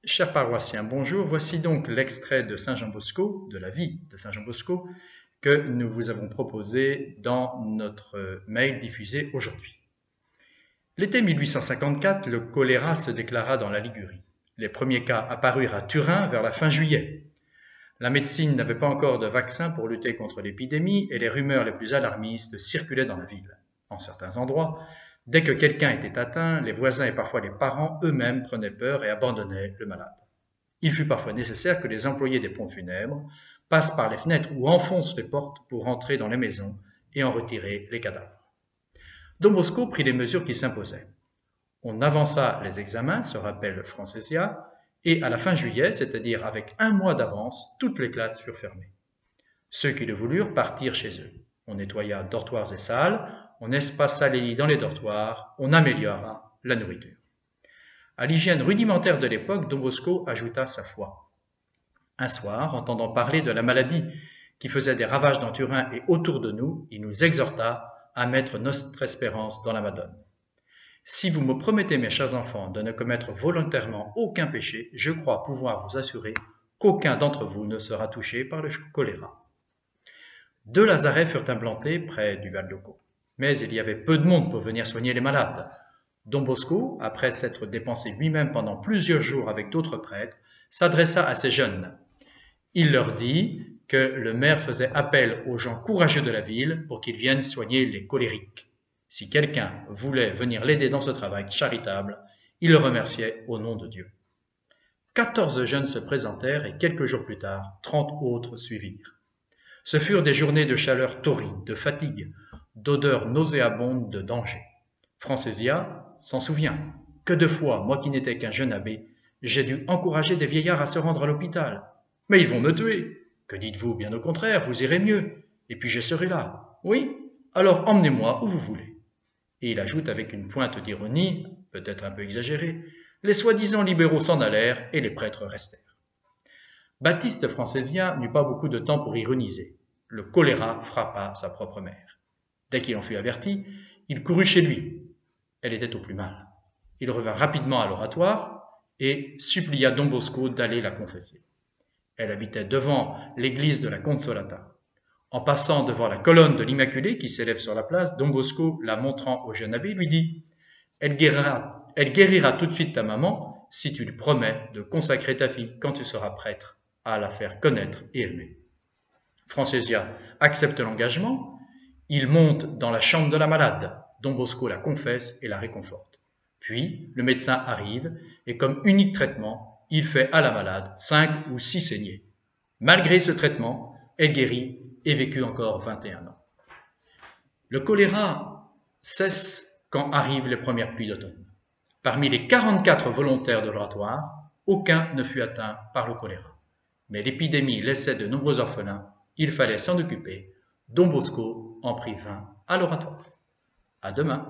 Chers paroissiens, bonjour. Voici donc l'extrait de Saint Jean Bosco, de la vie de Saint Jean Bosco, que nous vous avons proposé dans notre mail diffusé aujourd'hui. L'été 1854, le choléra se déclara dans la Ligurie. Les premiers cas apparurent à Turin vers la fin juillet. La médecine n'avait pas encore de vaccin pour lutter contre l'épidémie et les rumeurs les plus alarmistes circulaient dans la ville. En certains endroits, dès que quelqu'un était atteint, les voisins et parfois les parents eux-mêmes prenaient peur et abandonnaient le malade. Il fut parfois nécessaire que les employés des pompes funèbres passent par les fenêtres ou enfoncent les portes pour entrer dans les maisons et en retirer les cadavres. Don Bosco prit les mesures qui s'imposaient. On avança les examens, se rappelle Francésia, et à la fin juillet, c'est-à-dire avec un mois d'avance, toutes les classes furent fermées. Ceux qui le voulurent partirent chez eux. On nettoya dortoirs et salles, on espaça les lits dans les dortoirs, on améliora la nourriture. À l'hygiène rudimentaire de l'époque, Don Bosco ajouta sa foi. Un soir, entendant parler de la maladie qui faisait des ravages dans Turin et autour de nous, il nous exhorta à mettre notre espérance dans la Madone. Si vous me promettez, mes chers enfants, de ne commettre volontairement aucun péché, je crois pouvoir vous assurer qu'aucun d'entre vous ne sera touché par le choléra. 2 lazarets furent implantés près du Val d'Occo, mais il y avait peu de monde pour venir soigner les malades. Don Bosco, après s'être dépensé lui-même pendant plusieurs jours avec d'autres prêtres, s'adressa à ces jeunes. Il leur dit que le maire faisait appel aux gens courageux de la ville pour qu'ils viennent soigner les colériques. Si quelqu'un voulait venir l'aider dans ce travail charitable, il le remerciait au nom de Dieu. 14 jeunes se présentèrent et quelques jours plus tard, 30 autres suivirent. Ce furent des journées de chaleur torride, de fatigue, d'odeurs nauséabondes, de danger. Francésia s'en souvient. Que de fois, moi qui n'étais qu'un jeune abbé, j'ai dû encourager des vieillards à se rendre à l'hôpital. Mais ils vont me tuer. Que dites-vous? Bien au contraire, vous irez mieux. Et puis je serai là. Oui? Alors emmenez-moi où vous voulez. Et il ajoute avec une pointe d'ironie, peut-être un peu exagérée, les soi-disant libéraux s'en allèrent et les prêtres restèrent. Baptiste Francésien n'eut pas beaucoup de temps pour ironiser. Le choléra frappa sa propre mère. Dès qu'il en fut averti, il courut chez lui. Elle était au plus mal. Il revint rapidement à l'oratoire et supplia Don Bosco d'aller la confesser. Elle habitait devant l'église de la Consolata. En passant devant la colonne de l'Immaculée qui s'élève sur la place, Don Bosco, la montrant au jeune abbé, lui dit « Elle guérira tout de suite ta maman si tu lui promets de consacrer ta fille quand tu seras prêtre à la faire connaître et aimer. » Francésia accepte l'engagement. Il monte dans la chambre de la malade. Don Bosco la confesse et la réconforte. Puis, le médecin arrive et comme unique traitement, il fait à la malade 5 ou 6 saignées. Malgré ce traitement, elle guérit et vécut encore 21 ans. Le choléra cesse quand arrivent les premières pluies d'automne. Parmi les 44 volontaires de l'oratoire, aucun ne fut atteint par le choléra. Mais l'épidémie laissait de nombreux orphelins, il fallait s'en occuper. Don Bosco en prit 20 à l'oratoire. À demain.